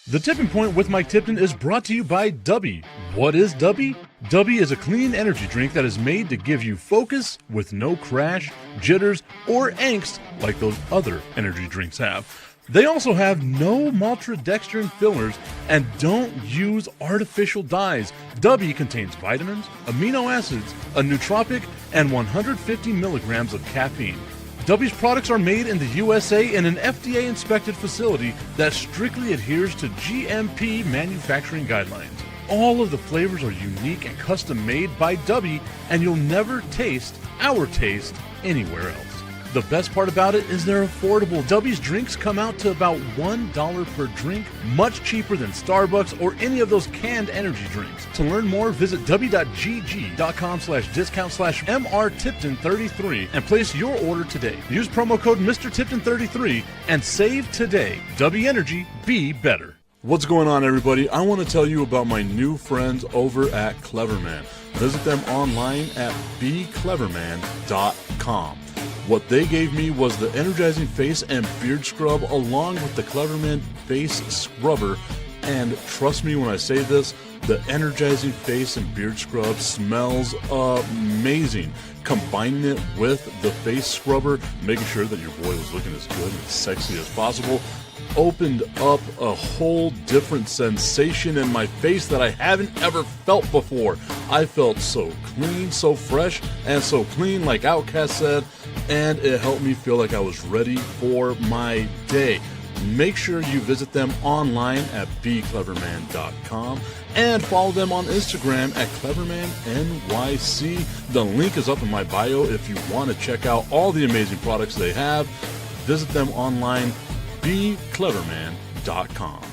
The Tipping Point with Mike Tipton is brought to you by Dubby. What is Dubby? Dubby is a clean energy drink that is made to give you focus with no crash, jitters, or angst like those other energy drinks have. They also have no maltodextrin fillers and don't use artificial dyes. Dubby contains vitamins, amino acids, a nootropic, and 150 milligrams of caffeine. Dubby's products are made in the USA in an FDA-inspected facility that strictly adheres to GMP manufacturing guidelines. All of the flavors are unique and custom-made by Dubby, and you'll never taste our taste anywhere else. The best part about it is they're affordable. Dubby's drinks come out to about $1 per drink, much cheaper than Starbucks or any of those canned energy drinks. To learn more, visit w.gg.com/discount/MRTipton33 and place your order today. Use promo code MrTipton33 and save today. Dubby Energy, be better. What's going on, everybody? I want to tell you about my new friends over at Cleverman. Visit them online at becleverman.com. What they gave me was the energizing face and beard scrub along with the Cleverman face scrubber. And trust me when I say this, the energizing face and beard scrub smells amazing. Combining it with the face scrubber, making sure that your boy was looking as good and as sexy as possible, opened up a whole different sensation in my face that I haven't ever felt before. I felt so clean, so fresh, and so clean, like Outcast said, and it helped me feel like I was ready for my day. Make sure you visit them online at becleverman.com and follow them on Instagram at clevermannyc. The link is up in my bio if you want to check out all the amazing products they have. Visit them online, becleverman.com.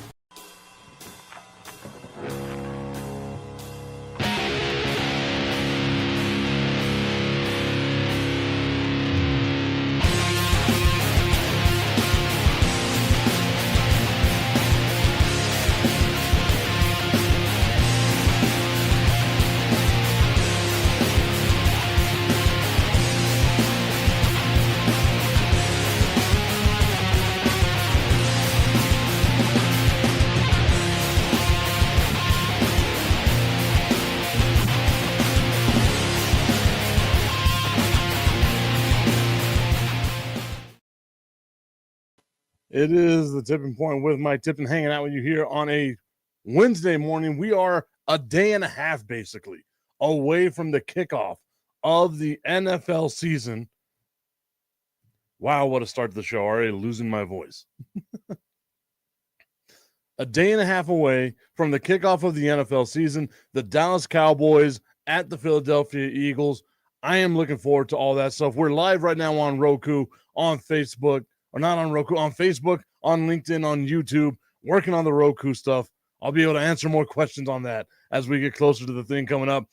It is the Tipping Point with Mike Tipton, hanging out with you here on a Wednesday morning. We are a day and a half, basically, away from the kickoff of the NFL season. Wow, what a start to the show. Already losing my voice. A day and a half away from the kickoff of the NFL season. The Dallas Cowboys at the Philadelphia Eagles. I am looking forward to all that stuff. We're live right now on Roku, on Facebook. Or not on Roku, on Facebook, on LinkedIn, on YouTube, working on the Roku stuff. I'll be able to answer more questions on that as we get closer to the thing coming up.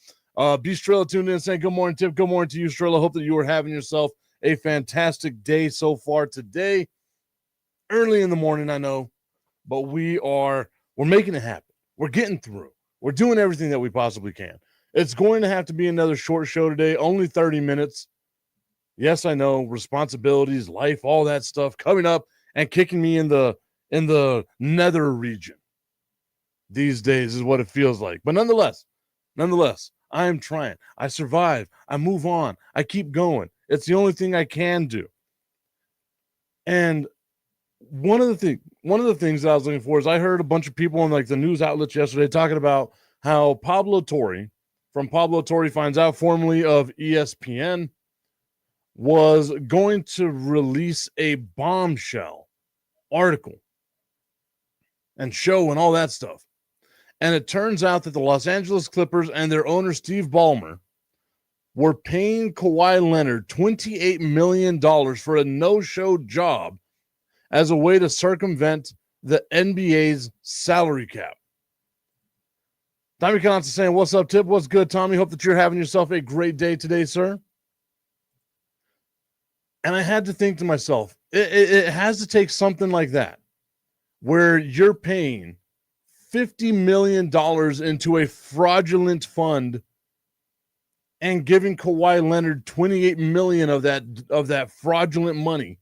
B. Strella tuned in saying, good morning, Tip. Good morning to you, Strella. Hope that you are having yourself a fantastic day so far today. Early in the morning, I know, but we're making it happen. We're getting through. We're doing everything that we possibly can. It's going to have to be another short show today, only 30 minutes. Yes, I know, responsibilities, life, all that stuff coming up and kicking me in the nether region these days is what it feels like. But nonetheless, I am trying. I survive. I move on. I keep going. It's the only thing I can do. And one of the things that I was looking for is I heard a bunch of people on like the news outlets yesterday talking about how Pablo Torre from Pablo Torre Finds Out, formerly of ESPN, was going to release a bombshell article and show and all that stuff. And it turns out that the Los Angeles Clippers and their owner, Steve Ballmer, were paying Kawhi Leonard $28 million for a no-show job as a way to circumvent the NBA's salary cap. Tommy Constance saying, what's up, Tip? What's good, Tommy? Hope that you're having yourself a great day today, sir. And I had to think to myself, it has to take something like that, where you're paying $50 million into a fraudulent fund and giving Kawhi Leonard $28 million of that fraudulent money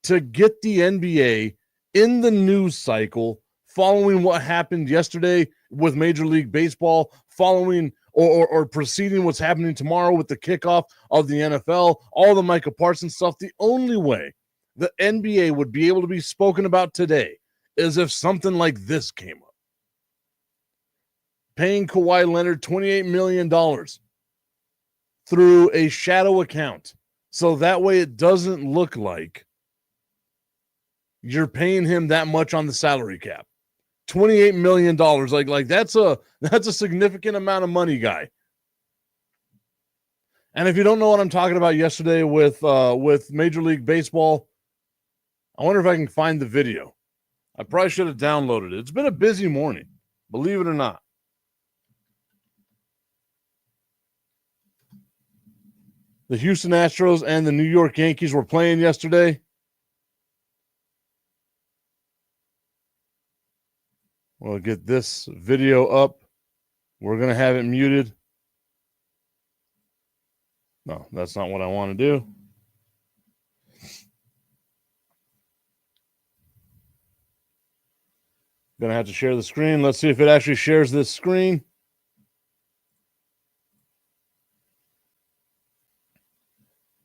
to get the NBA in the news cycle following what happened yesterday with Major League Baseball, following or preceding what's happening tomorrow with the kickoff of the NFL, all the Micah Parsons stuff, the only way the NBA would be able to be spoken about today is if something like this came up. Paying Kawhi Leonard $28 million through a shadow account. So that way it doesn't look like you're paying him that much on the salary cap. $28 million. Like that's a significant amount of money, guy. And if you don't know what I'm talking about yesterday with Major League Baseball, I wonder if I can find the video. I probably should have downloaded it. It's been a busy morning, believe it or not. The Houston Astros and the New York Yankees were playing yesterday. We'll get this video up. We're going to have it muted. No, that's not what I want to do. Going to have to share the screen. Let's see if it actually shares this screen.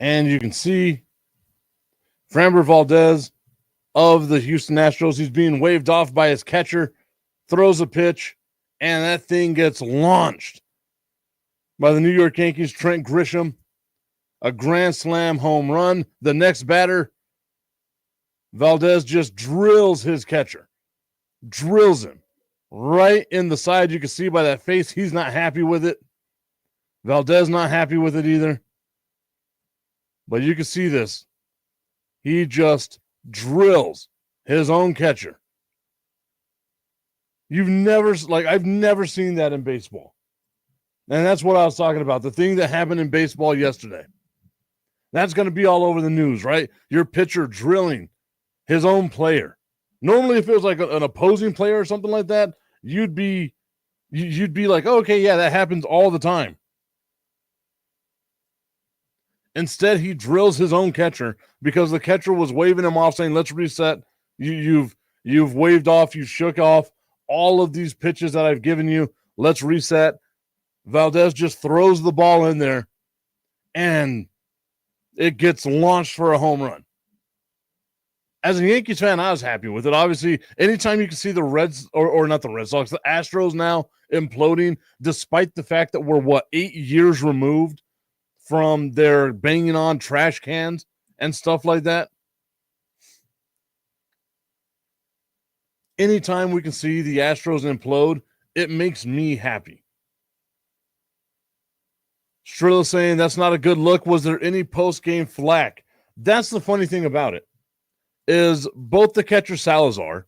And you can see Framber Valdez of the Houston Astros. He's being waved off by his catcher, throws a pitch, and that thing gets launched by the New York Yankees' Trent Grisham. A grand slam home run. The next batter, Valdez just drills his catcher. Drills him right in the side. You can see by that face, he's not happy with it. Valdez not happy with it either. But you can see this. He just drills his own catcher. I've never seen that in baseball. And that's what I was talking about. The thing that happened in baseball yesterday. That's going to be all over the news, right? Your pitcher drilling his own player. Normally, if it was like an opposing player or something like that, you'd be like, oh, okay, yeah, that happens all the time. Instead, he drills his own catcher because the catcher was waving him off, saying, let's reset. You've waved off, you shook off all of these pitches that I've given you. Let's reset. Valdez just throws the ball in there, and it gets launched for a home run. As a Yankees fan, I was happy with it. Obviously, anytime you can see the Reds, or not the Red Sox, the Astros now imploding, despite the fact that we're, 8 years removed from their banging on trash cans and stuff like that. Anytime we can see the Astros implode, it makes me happy. Strilla saying that's not a good look. Was there any post-game flack? That's the funny thing about it, is both the catcher Salazar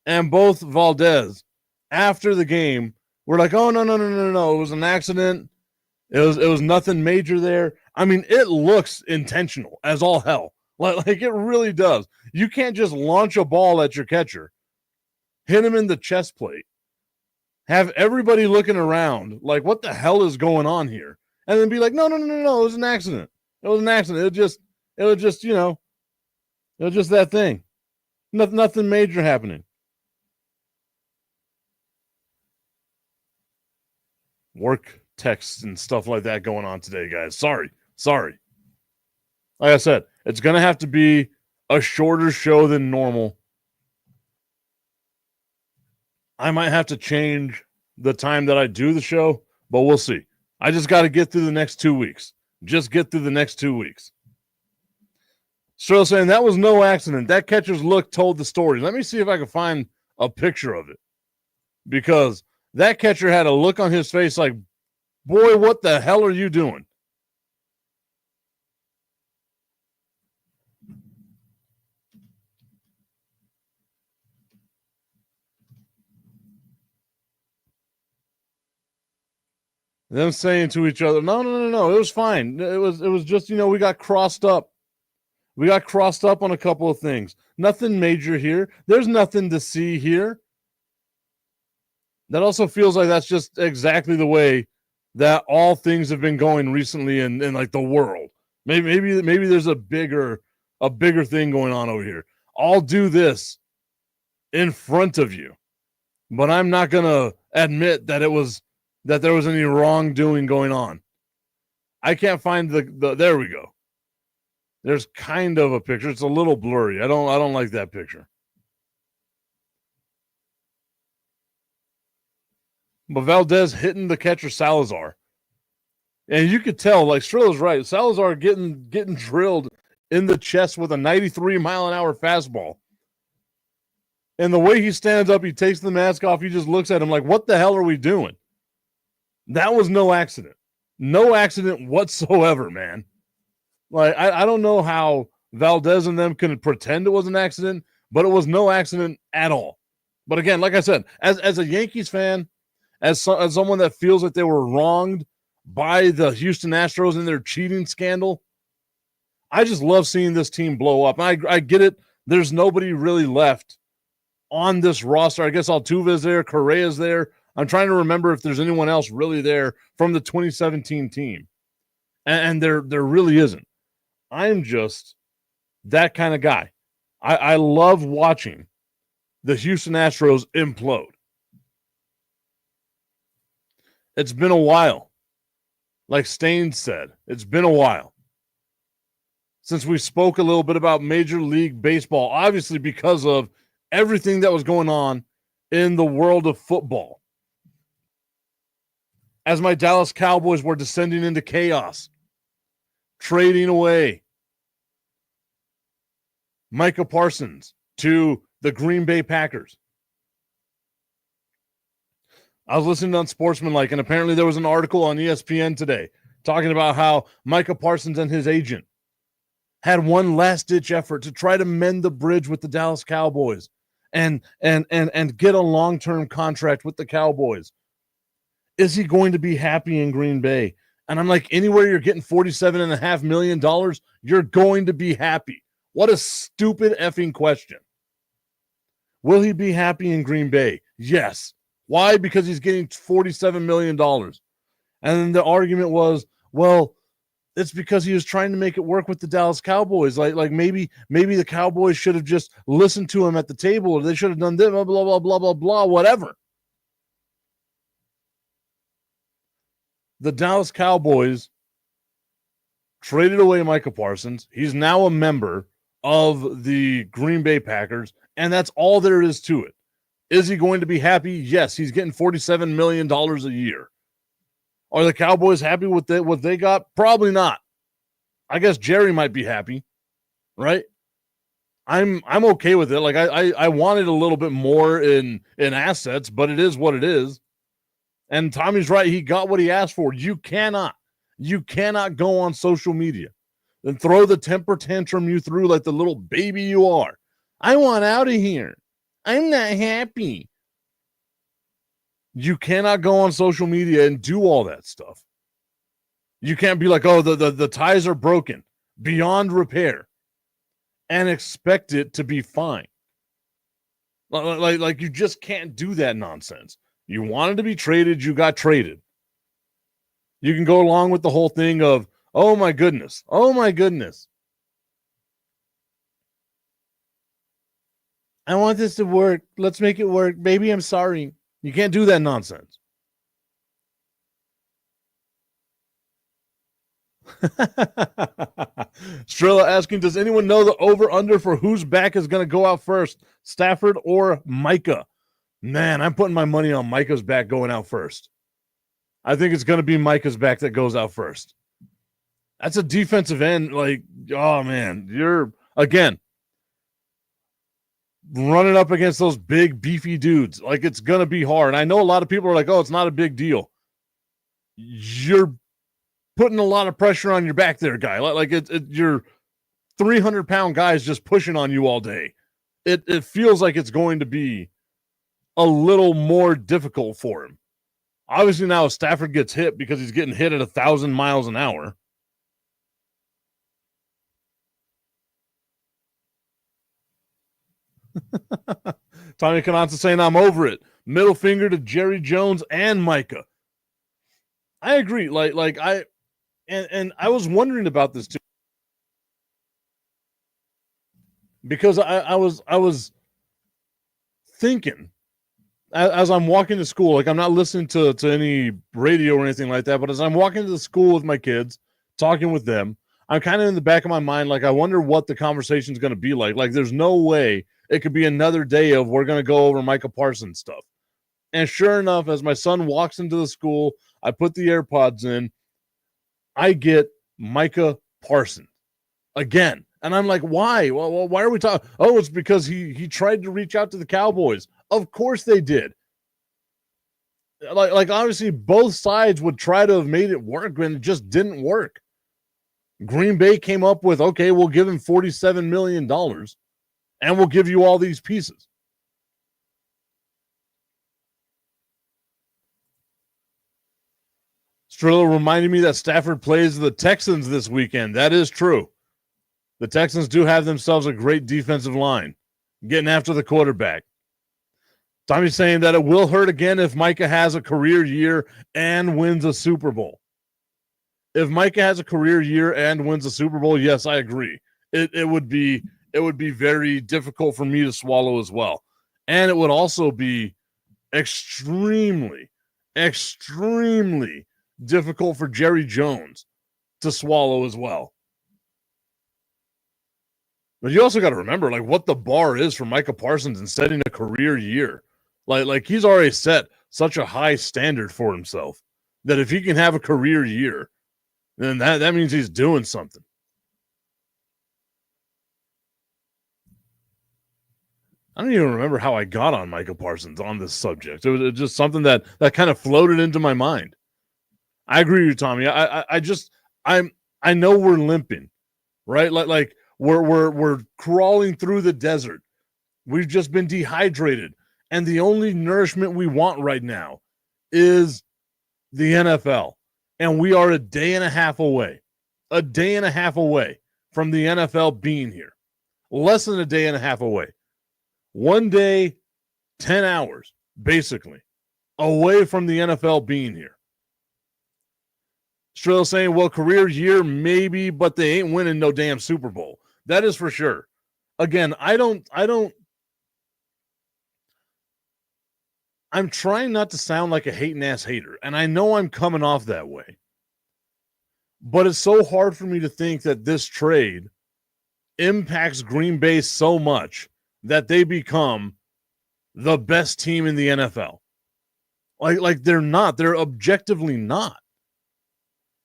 and both Valdez after the game were like, oh, no. It was an accident. It was nothing major there. I mean, it looks intentional as all hell. Like it really does. You can't just launch a ball at your catcher, hit him in the chest plate, have everybody looking around like, what the hell is going on here? And then be like, no, it was an accident. It was an accident. It was just that thing. Nothing major happening. Work texts and stuff like that going on today, guys. Sorry. Like I said, it's going to have to be a shorter show than normal. I might have to change the time that I do the show, but we'll see. I just got to get through the next 2 weeks. Just get through the next 2 weeks. Still saying that was no accident. That catcher's look told the story. Let me see if I can find a picture of it. Because that catcher had a look on his face like, boy, what the hell are you doing? Them saying to each other, no, it was fine. It was just, we got crossed up. We got crossed up on a couple of things. Nothing major here. There's nothing to see here. That also feels like that's just exactly the way that all things have been going recently in like the world. Maybe there's a bigger thing going on over here. I'll do this in front of you. but I'm not going to admit that there was any wrongdoing going on. I can't find the there we go. There's kind of a picture. It's a little blurry. I don't like that picture. But Valdez hitting the catcher Salazar. And you could tell, like Strilla's right, Salazar getting drilled in the chest with a 93-mile-an-hour fastball. And the way he stands up, he takes the mask off, he just looks at him like, what the hell are we doing? That was no accident. No accident whatsoever, man. Like, I don't know how Valdez and them can pretend it was an accident, but it was no accident at all. But again, like I said, as a Yankees fan, as someone that feels like they were wronged by the Houston Astros and their cheating scandal, I just love seeing this team blow up. I get it. There's nobody really left on this roster. I guess Altuve's there, Correa's there. I'm trying to remember if there's anyone else really there from the 2017 team. And there really isn't. I'm just that kind of guy. I love watching the Houston Astros implode. It's been a while. Like Stain said, it's been a while since we spoke a little bit about Major League Baseball, obviously because of everything that was going on in the world of football. As my Dallas Cowboys were descending into chaos, trading away Micah Parsons to the Green Bay Packers. I was listening on Sportsmanlike, and apparently there was an article on ESPN today talking about how Micah Parsons and his agent had one last-ditch effort to try to mend the bridge with the Dallas Cowboys and get a long-term contract with the Cowboys. Is he going to be happy in Green Bay? And I'm like, anywhere you're getting $47.5 million, you're going to be happy. What a stupid effing question. Will he be happy in Green Bay? Yes. Why? Because he's getting $47 million. And then the argument was, well, it's because he was trying to make it work with the Dallas Cowboys. Like maybe the Cowboys should have just listened to him at the table, or they should have done this, blah, blah, blah, blah, blah, blah, whatever. The Dallas Cowboys traded away Micah Parsons. He's now a member of the Green Bay Packers, and that's all there is to it. Is he going to be happy? Yes, he's getting $47 million a year. Are the Cowboys happy with what they got? Probably not. I guess Jerry might be happy, right? I'm okay with it. Like I wanted a little bit more in assets, but it is what it is. And Tommy's right. He got what he asked for. You cannot go on social media and throw the temper tantrum you threw like the little baby you are. I want out of here. I'm not happy. You cannot go on social media and do all that stuff. You can't be like, oh, the ties are broken beyond repair and expect it to be fine. Like you just can't do that nonsense. You wanted to be traded, you got traded. You can go along with the whole thing of, oh my goodness. I want this to work. Let's make it work. Baby, I'm sorry. You can't do that nonsense. Strilla asking, does anyone know the over-under for whose back is going to go out first, Stafford or Micah? Man, I'm putting my money on Micah's back going out first. I think it's going to be Micah's back that goes out first. That's a defensive end. Like, oh, man, you're, again, running up against those big, beefy dudes. Like, it's going to be hard. I know a lot of people are like, oh, it's not a big deal. You're putting a lot of pressure on your back there, guy. Like, you're 300-pound guys just pushing on you all day. It feels like it's going to be a little more difficult for him. Obviously, now if Stafford gets hit because he's getting hit at 1,000 miles an hour. Tommy Cananza saying, I'm over it. Middle finger to Jerry Jones and Micah. I agree. I was wondering about this too. Because I was thinking as I'm walking to school, like I'm not listening to any radio or anything like that, but as I'm walking to the school with my kids, talking with them, I'm kind of in the back of my mind, like I wonder what the conversation is going to be like. Like there's no way it could be another day of we're going to go over Micah Parsons stuff. And sure enough, as my son walks into the school, I put the AirPods in, I get Micah Parsons again. And I'm like, why? Well, why are we talking? Oh, it's because he tried to reach out to the Cowboys. Of course they did. Like obviously both sides would try to have made it work, and it just didn't work. Green Bay came up with, okay, we'll give him $47 million and we'll give you all these pieces. Strillo reminded me that Stafford plays the Texans this weekend. That is true. The Texans do have themselves a great defensive line, getting after the quarterback. Tommy's saying that it will hurt again if Micah has a career year and wins a Super Bowl. If Micah has a career year and wins a Super Bowl, yes, I agree. It would be very difficult for me to swallow as well. And it would also be extremely, extremely difficult for Jerry Jones to swallow as well. But you also got to remember, like, what the bar is for Micah Parsons in setting a career year. Like he's already set such a high standard for himself that if he can have a career year, then that means he's doing something. I don't even remember how I got on Micah Parsons on this subject. It was just something that kind of floated into my mind. I agree with you, Tommy. I know we're limping, right? Like we're crawling through the desert. We've just been dehydrated. And the only nourishment we want right now is the NFL. And we are a day and a half away from the NFL being here. Less than a day and a half away. 1 day, 10 hours, basically, away from the NFL being here. Strill saying, well, career year, maybe, but they ain't winning no damn Super Bowl. That is for sure. Again, I'm trying not to sound like a hating ass hater, and I know I'm coming off that way. But it's so hard for me to think that this trade impacts Green Bay so much that they become the best team in the NFL. Like they're not. They're objectively not.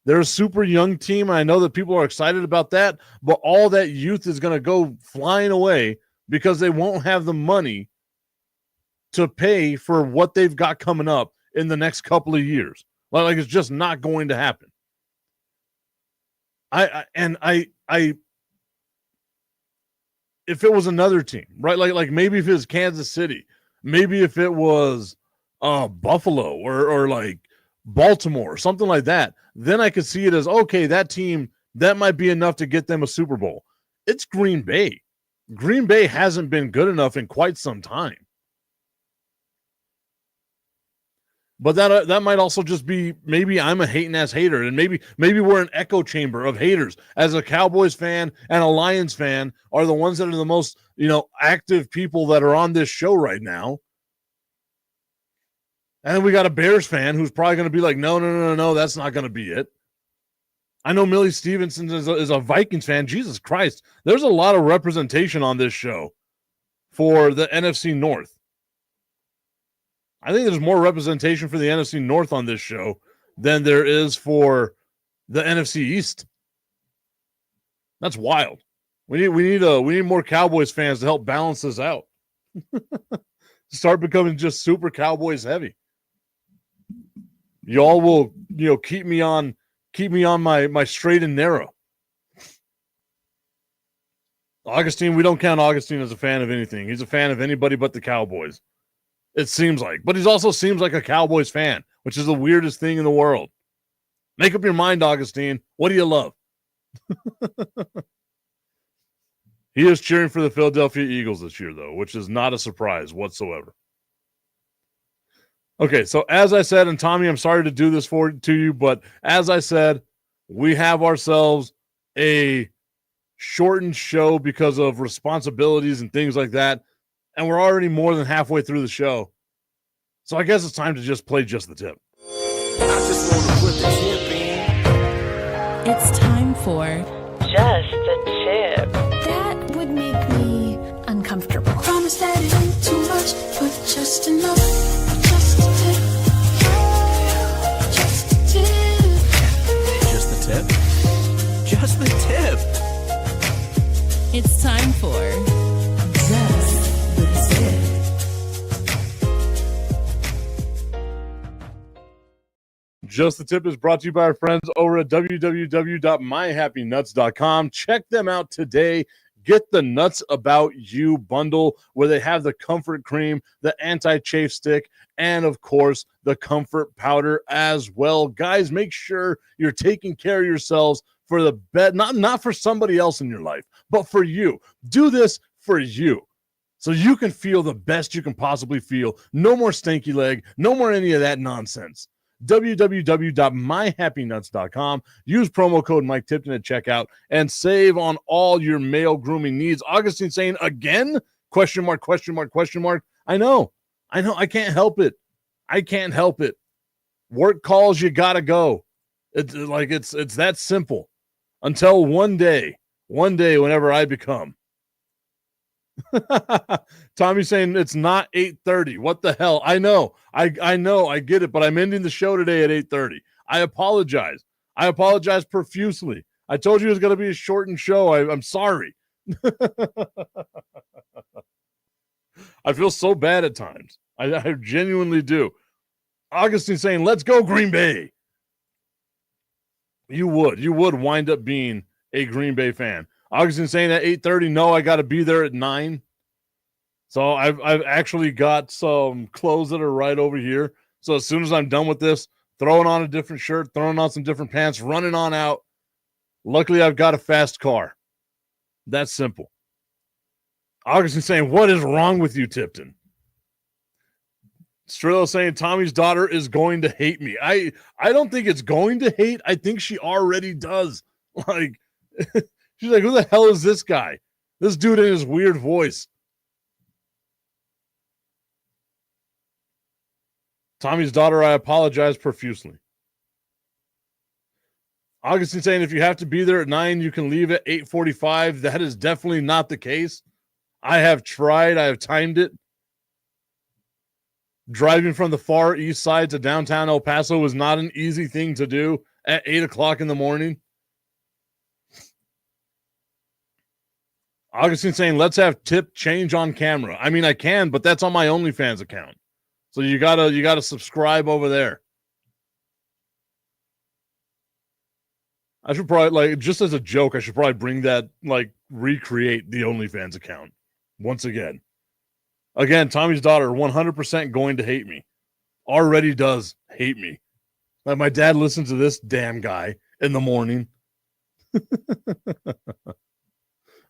They're a super young team. I know that people are excited about that, but all that youth is going to go flying away because they won't have the money to pay for what they've got coming up in the next couple of years. Like it's just not going to happen. I if it was another team, right? Like maybe if it was Kansas City, maybe if it was Buffalo or like Baltimore or something like that, then I could see it as, okay, that team, that might be enough to get them a Super Bowl. It's Green Bay. Green Bay hasn't been good enough in quite some time. But that might also just be, maybe I'm a hating ass hater, and maybe we're an echo chamber of haters. As a Cowboys fan and a Lions fan are the ones that are the most, active people that are on this show right now. And then we got a Bears fan who's probably going to be like, no, that's not going to be it. I know Millie Stevenson is a Vikings fan. Jesus Christ, there's a lot of representation on this show for the NFC North. I think there's more representation for the NFC North on this show than there is for the NFC East. That's wild. We need more Cowboys fans to help balance this out. Start becoming just super Cowboys heavy. Y'all will, keep me on my straight and narrow. Augustine, we don't count Augustine as a fan of anything. He's a fan of anybody but the Cowboys. It seems like. But he also seems like a Cowboys fan, which is the weirdest thing in the world. Make up your mind, Augustine. What do you love? He is cheering for the Philadelphia Eagles this year, though, which is not a surprise whatsoever. Okay, so as I said, and Tommy, I'm sorry to do this to you, but as I said, we have ourselves a shortened show because of responsibilities and things like that. And we're already more than halfway through the show. So I guess it's time to just play Just the Tip. I just want to put the tip in. It's time for Just the Tip. That would make me uncomfortable. Promise that it ain't too much, but just enough. Just a tip. Just a tip. Just the tip. Just the tip. It's time for Just the Tip. Just the Tip is brought to you by our friends over at www.myhappynuts.com. Check them out today. Get the Nuts About You bundle where they have the comfort cream, the anti-chafe stick, and of course, the comfort powder as well. Guys, make sure you're taking care of yourselves for the bed, not for somebody else in your life, but for you. Do this for you so you can feel the best you can possibly feel. No more stanky leg, no more any of that nonsense. www.myhappynuts.com. Use promo code Mike Tipton at checkout and save on all your male grooming needs. Augustine saying again? Question mark, question mark, question mark. I know. I can't help it. Work calls, you gotta go. It's that simple. Until one day, whenever I become. Tommy's saying it's not 8:30. What the hell? I know, I get it, but I'm ending the show today at 8:30. I apologize profusely. I told you it was going to be a shortened show. I'm sorry. I feel so bad at times. I genuinely do. Augustine saying, let's go Green Bay. You would wind up being a Green Bay fan. Augustine saying at 8:30, no, I got to be there at 9. So I've actually got some clothes that are right over here. So as soon as I'm done with this, throwing on a different shirt, throwing on some different pants, running on out. Luckily, I've got a fast car. That's simple. Augustine saying, what is wrong with you, Tipton? Strillo saying Tommy's daughter is going to hate me. I don't think it's going to hate. I think she already does. Like, she's like, who the hell is this guy? This dude in his weird voice. Tommy's daughter, I apologize profusely. Augustine saying if you have to be there at 9, you can leave at 8:45. That is definitely not the case. I have tried. I have timed it. Driving from the far east side to downtown El Paso was not an easy thing to do at 8 o'clock in the morning. Augustine saying, let's have Tip change on camera. I mean, I can, but that's on my OnlyFans account. So you gotta subscribe over there. I should probably, like, just as a joke, I should probably bring that, like, recreate the OnlyFans account once again. Again, Tommy's daughter, 100% going to hate me. Already does hate me. Like, my dad listens to this damn guy in the morning.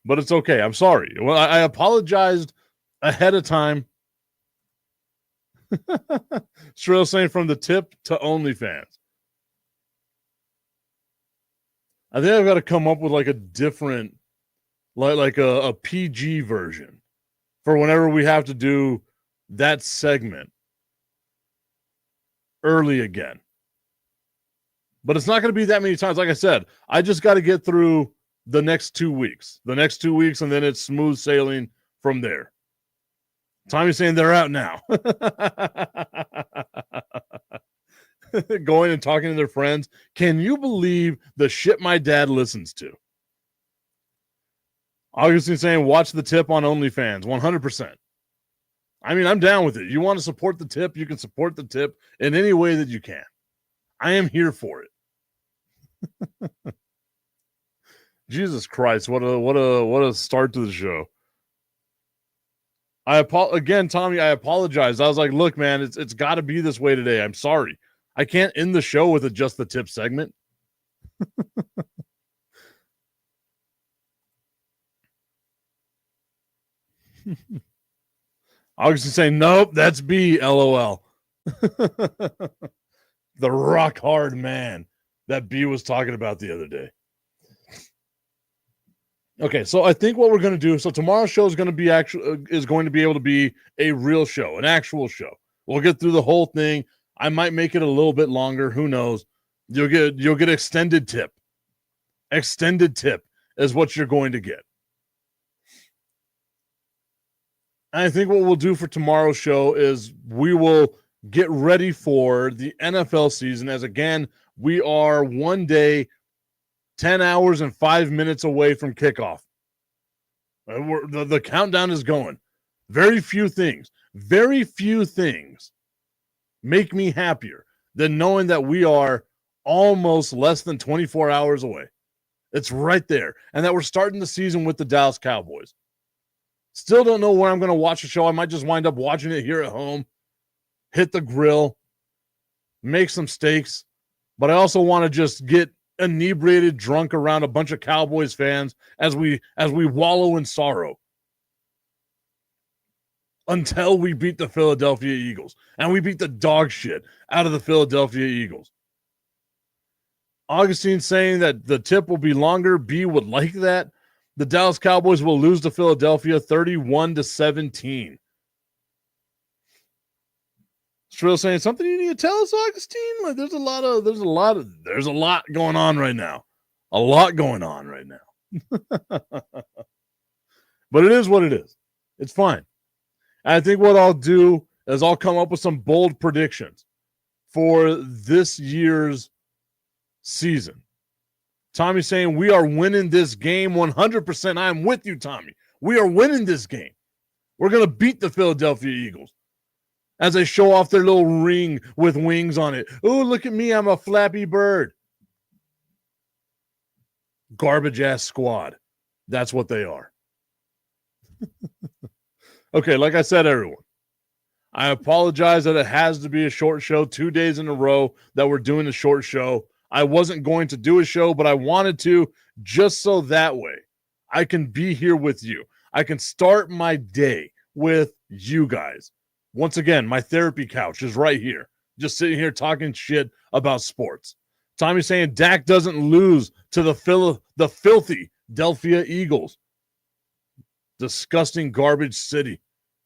But it's okay. I'm sorry. Well, I apologized ahead of time. Shrill saying from the tip to OnlyFans. I think I've got to come up with like a different, like a PG version for whenever we have to do that segment early again. But it's not going to be that many times. Like I said, I just got to get through the next 2 weeks. And then it's smooth sailing from there. Tommy's saying they're out now. Going and talking to their friends. Can you believe the shit my dad listens to? Augustine saying, watch the tip on OnlyFans. 100%. I mean, I'm down with it. You want to support the tip, you can support the tip in any way that you can. I am here for it. Jesus Christ, what a start to the show. Again, Tommy, I apologize. I was like, look, man, it's got to be this way today. I'm sorry. I can't end the show with a just the tip segment. Augustine saying, nope, that's B, LOL. The rock hard man that B was talking about the other day. Okay, so I think what we're going to do, so tomorrow's show is going to be going to be able to be a real show, an actual show. We'll get through the whole thing. I might make it a little bit longer. Who knows? You'll get extended tip. Extended tip is what you're going to get. I think what we'll do for tomorrow's show is we will get ready for the NFL season, as again, we are 1 day, 10 hours and 5 minutes away from kickoff. The countdown is going. Very few things make me happier than knowing that we are almost less than 24 hours away. It's right there. And that we're starting the season with the Dallas Cowboys. Still don't know where I'm going to watch the show. I might just wind up watching it here at home, hit the grill, make some steaks. But I also want to just get inebriated, drunk around a bunch of Cowboys fans as we wallow in sorrow until we beat the Philadelphia Eagles. And we beat the dog shit out of the Philadelphia Eagles. Augustine saying that the tip will be longer. B would like that. The Dallas Cowboys will lose to Philadelphia 31-17. Shrill saying something you need to tell us, Augustine? Like there's a lot going on right now. A lot going on right now. But it is what it is. It's fine. I think what I'll do is I'll come up with some bold predictions for this year's season. Tommy's saying we are winning this game 100%. I'm with you, Tommy. We are winning this game. We're going to beat the Philadelphia Eagles as they show off their little ring with wings on it. Oh, look at me. I'm a Flappy Bird. Garbage-ass squad. That's what they are. Okay, like I said, everyone, I apologize that it has to be a short show 2 days in a row that we're doing a short show. I wasn't going to do a show, but I wanted to just so that way I can be here with you. I can start my day with you guys. Once again, my therapy couch is right here, just sitting here talking shit about sports. Tommy's saying Dak doesn't lose to the filthy Philadelphia Eagles. Disgusting garbage city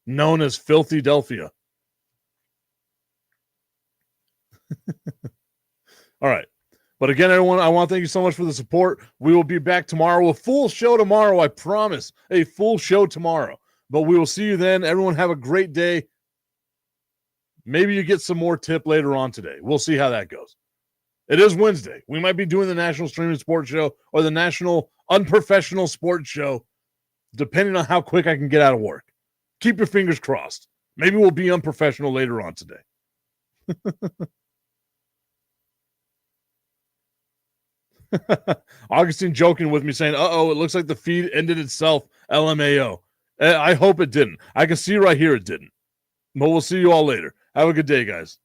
known as Filthy Delphia. All right. But again, everyone, I want to thank you so much for the support. We will be back tomorrow. A full show tomorrow, I promise. A full show tomorrow. But we will see you then. Everyone have a great day. Maybe you get some more tip later on today. We'll see how that goes. It is Wednesday. We might be doing the National Streaming Sports Show or the National Unprofessional Sports Show, depending on how quick I can get out of work. Keep your fingers crossed. Maybe we'll be unprofessional later on today. Augustine joking with me saying, it looks like the feed ended itself, LMAO. I hope it didn't. I can see right here it didn't. But we'll see you all later. Have a good day, guys.